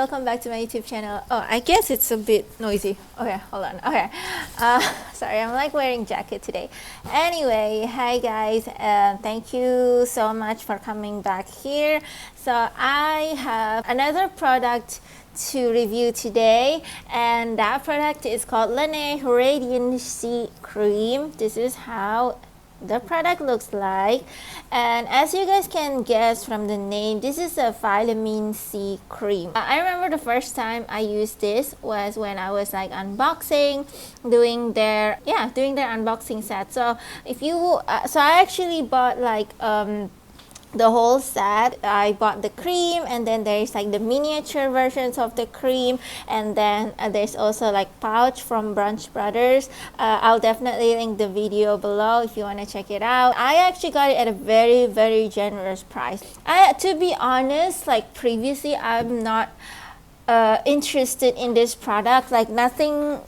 welcome back to my YouTube channel. Oh, I guess it's a bit noisy. Okay, hold on. Okay, sorry, I'm like wearing jacket today. Anyway, hi guys, thank you so much for coming back here. So I have another product to review today, and that product is called Laneige Radian-C cream. This is how the product looks like, and as you guys can guess from the name, this is a vitamin C cream. I remember the first time I used this was when I was like unboxing, doing their unboxing set. So if you so I actually bought like the whole set. I bought the cream, and then there's like the miniature versions of the cream, and then there's also like pouch from Brunch Brothers. I'll definitely link the video below if you want to check it out. I actually got it at a very generous price. To be honest, like previously I'm not interested in this product, like nothing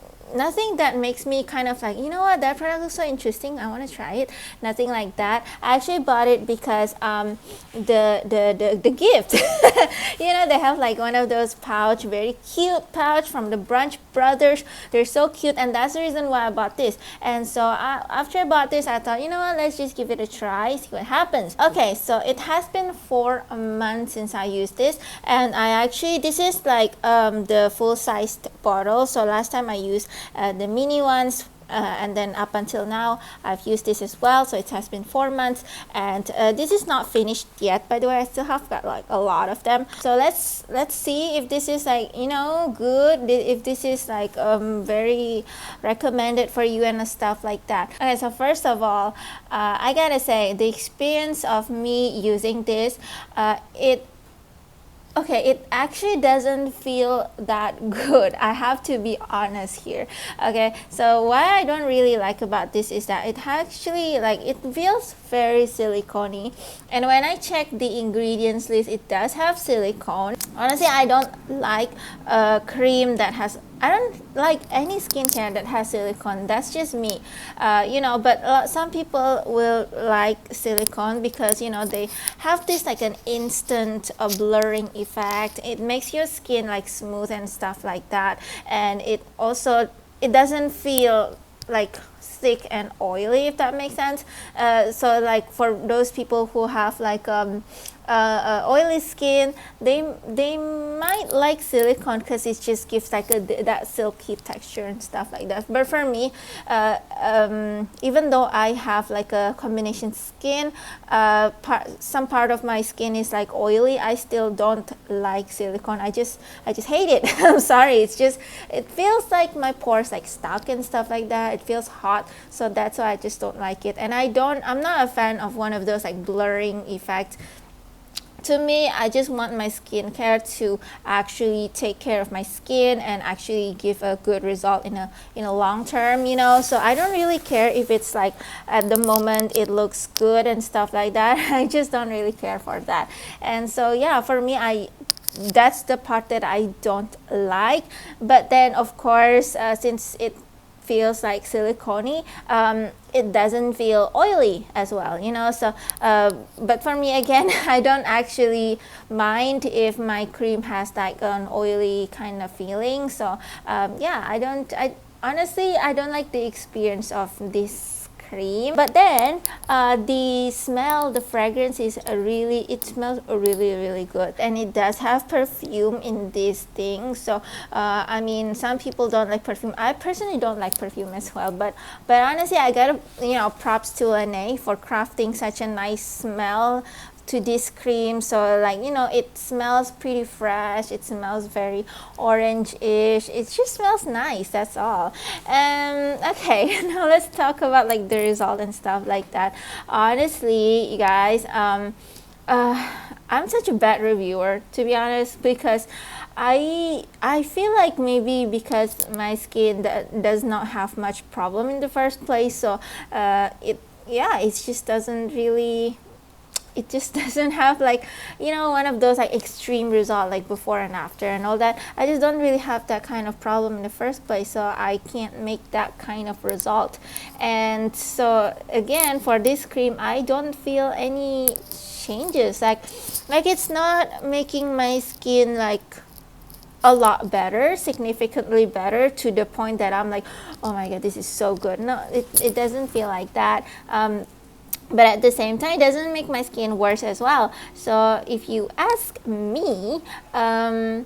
that makes me kind of like, you know what, that product looks so interesting, I want to try it. Nothing like that. I actually bought it because the gift you know, they have like one of those pouch, very cute pouch from the Brunch Brothers. They're so cute, and that's the reason why I bought this. And so after I bought this, I thought, you know what, let's just give it a try, see what happens. Okay, so it has been 4 months since I used this, and I actually, this is like the full-sized bottle. So last time I used the mini ones, and then up until now I've used this as well. So it has been 4 months, and this is not finished yet, by the way. I still have got like a lot of them. So let's see if this is like, you know, good, if this is like very recommended for you and stuff like that. Okay, so first of all, I gotta say the experience of me using this, it actually doesn't feel that good. I have to be honest here. Okay, so what I don't really like about this is that it actually, like, it feels very silicone-y, and when I check the ingredients list, it does have silicone. Honestly, I don't like a cream that has, I don't like any skincare that has silicone. That's just me, you know, but some people will like silicone because, you know, they have this like an instant blurring effect. It makes your skin like smooth and stuff like that, and it doesn't feel like thick and oily, if that makes sense. So like for those people who have like oily skin, they might like silicone because it just gives like that silky texture and stuff like that. But for me, even though I have like a combination skin, some part of my skin is like oily, I still don't like silicone. I just hate it. I'm sorry, it's just, it feels like my pores like stuck and stuff like that. It feels hot, so that's why I just don't like it. And I'm not a fan of one of those like blurring effects. To me, I just want my skincare to actually take care of my skin and actually give a good result in a long term, you know. So I don't really care if it's like at the moment it looks good and stuff like that. I just don't really care for that. And so yeah, for me, that's the part that I don't like. But then of course, since it feels like silicone-y, it doesn't feel oily as well, you know. So but for me, again, I don't actually mind if my cream has like an oily kind of feeling. So yeah, honestly, I don't like the experience of this cream. But then the fragrance is it smells really good, and it does have perfume in this thing. So I mean, some people don't like perfume. I personally don't like perfume as well, but honestly, I gotta, you know, props to Leni for crafting such a nice smell to this cream. So like, you know, it smells pretty fresh, it smells very orange-ish, it just smells nice, that's all. Okay, now let's talk about like the result and stuff like that. Honestly, you guys, I'm such a bad reviewer, to be honest, because I feel like maybe because my skin does not have much problem in the first place, so it just doesn't really, it just doesn't have like, you know, one of those like extreme result like before and after and all that. I just don't really have that kind of problem in the first place, so I can't make that kind of result. And so again, for this cream, I don't feel any changes, like it's not making my skin like a lot better, significantly better, to the point that I'm like, oh my god, this is so good. No, it doesn't feel like that. But at the same time, it doesn't make my skin worse as well. So if you ask me, I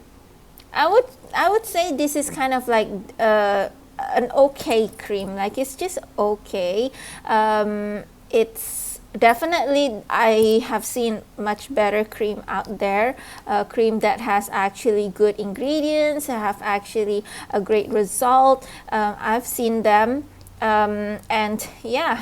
would say this is kind of like an okay cream. Like, it's just okay. It's definitely, I have seen much better cream out there, cream that has actually good ingredients, have actually a great result. I've seen them. And yeah,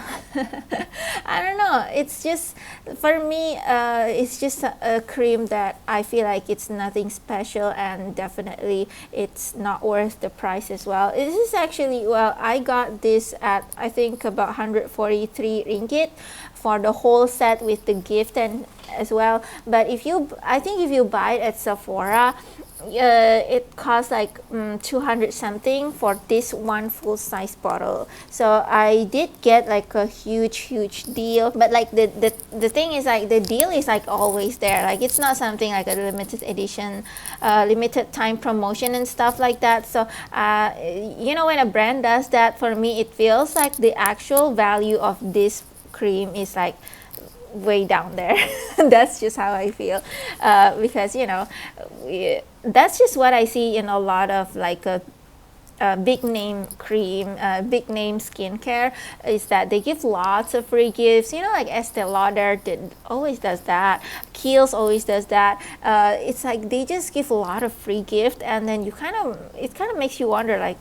I don't know, it's just, for me, it's just a cream that I feel like it's nothing special, and definitely it's not worth the price as well. This is actually, well, I got this at, I think, about 143 ringgit for the whole set with the gift and as well. But if you, I think if you buy it at Sephora, it costs like 200 something for this one full size bottle. So I did get like a huge deal, but like the thing is, like, the deal is like always there. Like, it's not something like a limited edition, limited time promotion and stuff like that. So you know, when a brand does that, for me it feels like the actual value of this cream is like way down there. That's just how I feel, because, you know, that's just what I see in a lot of like a big name cream, big name skincare, is that they give lots of free gifts. You know, like Estee Lauder always does that, Kiehl's always does that. It's like they just give a lot of free gift, and then it kind of makes you wonder, like,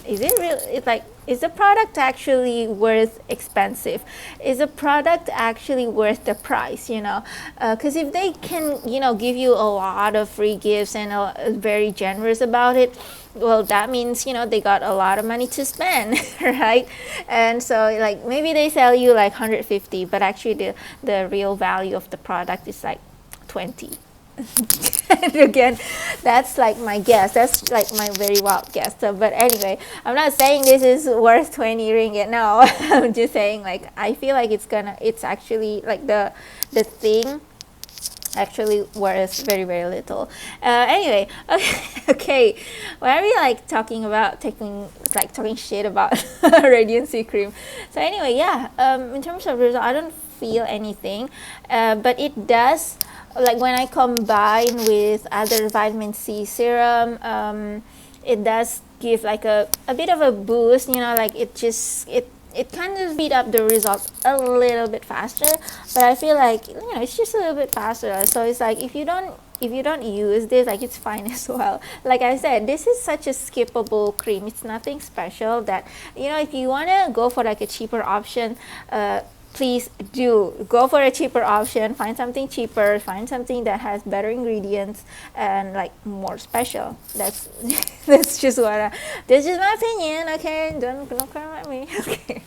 is it real? It's like, is the product actually worth expensive? Is the product actually worth the price, you know? Because if they can, you know, give you a lot of free gifts and very generous about it, well, that means, you know, they got a lot of money to spend, right? And so, like, maybe they sell you like 150, but actually the real value of the product is like 20. And again, that's like my guess, that's like my very wild guess. So, but anyway, I'm not saying this is worth 20 ringgit, no. I'm just saying, like, I feel like it's actually like the thing actually worth very little. Anyway, okay, why are we like talking shit about Radian-C cream? So anyway, yeah, in terms of result, I don't feel anything, but it does, like, when I combine with other vitamin C serum, it does give like a bit of a boost, you know, like it kind of speed up the results a little bit faster. But I feel like, you know, it's just a little bit faster. So it's like, if you don't use this, like, it's fine as well. Like I said, this is such a skippable cream. It's nothing special. That, you know, if you want to go for like a cheaper option, please do go for a cheaper option. Find something cheaper, find something that has better ingredients and like more special. That's that's just this is my opinion, okay? Don't come at me. Okay.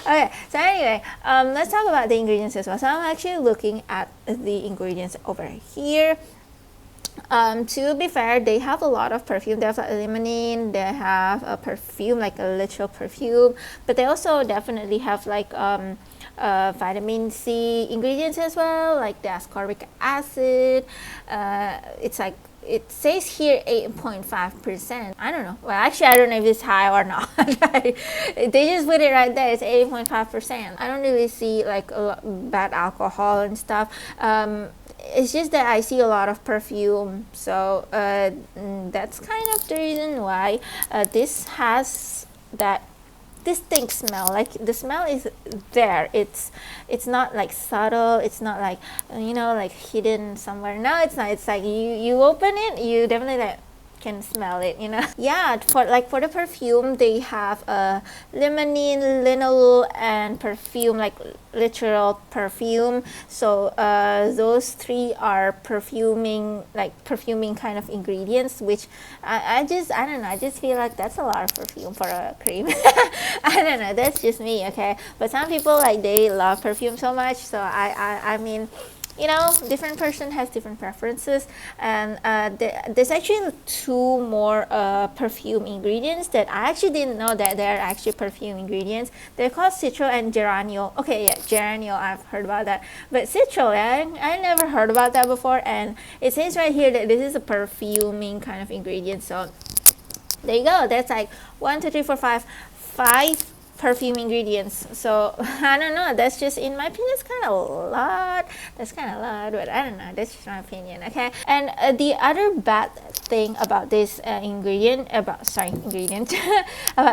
Okay, so anyway, let's talk about the ingredients as well. So I'm actually looking at the ingredients over here. To be fair, they have a lot of perfume. They have like limonene, they have a perfume, like a literal perfume, but they also definitely have like vitamin C ingredients as well, like the ascorbic acid. It's like, it says here 8.5%. I don't know. Well, actually, I don't know if it's high or not. They just put it right there. It's 8.5%. I don't really see like bad alcohol and stuff. It's just that I see a lot of perfume, so that's kind of the reason why this has that distinct smell. Like, the smell is there. It's not like subtle. It's not like, you know, like hidden somewhere. No, it's not. It's like you open it, you definitely like can smell it, you know. Yeah, for the perfume, they have limonene, linalool, and perfume, like literal perfume. So those three are perfuming kind of ingredients, which I don't know, I just feel like that's a lot of perfume for a cream. I don't know, that's just me, okay? But some people, like, they love perfume so much. So I mean, you know, different person has different preferences. And there's actually two more perfume ingredients that I actually didn't know that they're actually perfume ingredients. They're called citral and geraniol. Okay, yeah, geraniol, I've heard about that, but citral, I never heard about that before. And it says right here that this is a perfuming kind of ingredient. So there you go. That's like 1 2 3 4 5 perfume ingredients. So I don't know, that's just, in my opinion, it's kind of a lot. That's kind of a lot, but I don't know, that's just my opinion. Okay. And the other bad thing about this ingredient about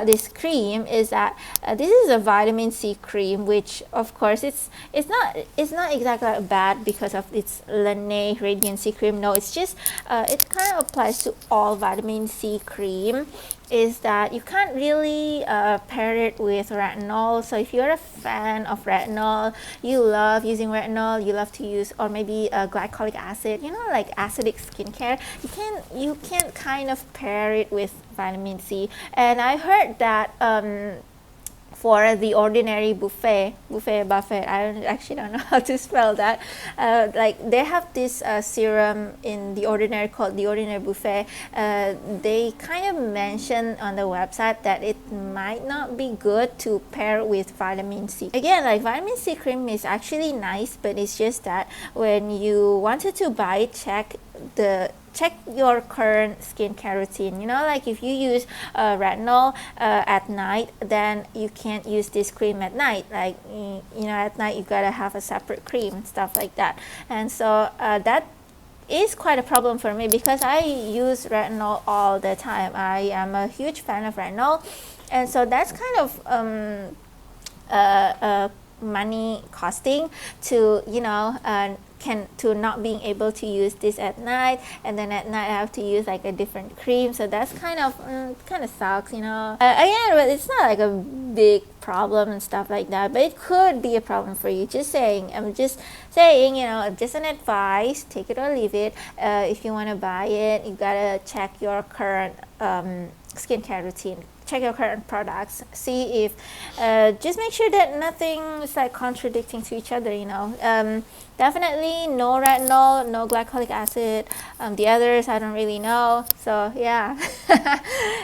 this cream is that this is a vitamin C cream, which of course it's not exactly bad because of its Laneige Radian-C cream. No, it's just it kind of applies to all vitamin C cream, is that you can't really pair it with retinol. So if you're a fan of retinol, you love using retinol, you love to use, or maybe glycolic acid, you know, like acidic skincare, you can kind of pair it with vitamin C. And I heard that for the ordinary buffet, I actually don't know how to spell that. Like they have this serum in the ordinary called the ordinary buffet. They kind of mention on the website that it might not be good to pair with vitamin C. Again, like vitamin C cream is actually nice, but it's just that when you wanted to buy it, check your current skincare routine. You know, like if you use retinol at night, then you can't use this cream at night. Like, you know, at night you gotta have a separate cream and stuff like that. And so that is quite a problem for me because I use retinol all the time. I am a huge fan of retinol, and so that's kind of money costing to, you know, to not being able to use this at night, and then at night I have to use like a different cream. So that's kind of sucks, you know. Again, but it's not like a big problem and stuff like that, but it could be a problem for you. I'm just saying, you know, just an advice, take it or leave it. If you want to buy it, you gotta check your current skincare routine, check your current products, see if just make sure that nothing is like contradicting to each other, you know. Definitely no retinol, no glycolic acid. The others I don't really know, so yeah.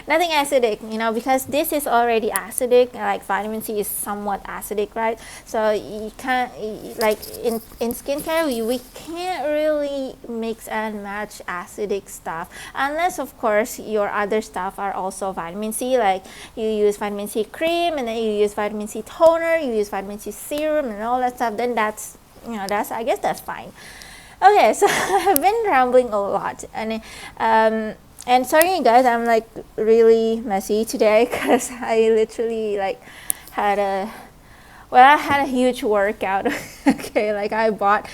Nothing acidic, you know, because this is already acidic. Like vitamin C is somewhat acidic, right? So you can't, like in skincare, we can't really mix and match acidic stuff, unless of course your other stuff are also vitamin C. Like you use vitamin C cream, and then you use vitamin C toner, you use vitamin C serum and all that stuff, then that's, you know, I guess that's fine. Okay, so I've been rambling a lot, and sorry guys, I'm like really messy today because I literally like had a huge workout. Okay, like I bought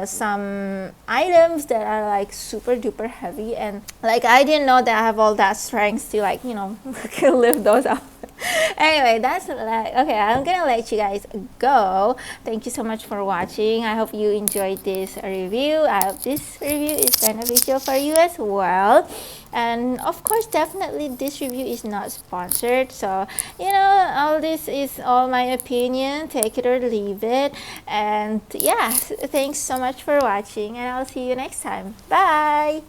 some items that are like super duper heavy, and like I didn't know that I have all that strength to, like, you know, lift those up. Anyway, that's like, okay, I'm gonna let you guys go. Thank you so much for watching. I hope you enjoyed this review. I hope this review is beneficial for you as well. And of course, definitely this review is not sponsored, so you know, all this is all my opinion, take it or leave it. And yeah, thanks so much for watching, and I'll see you next time. Bye.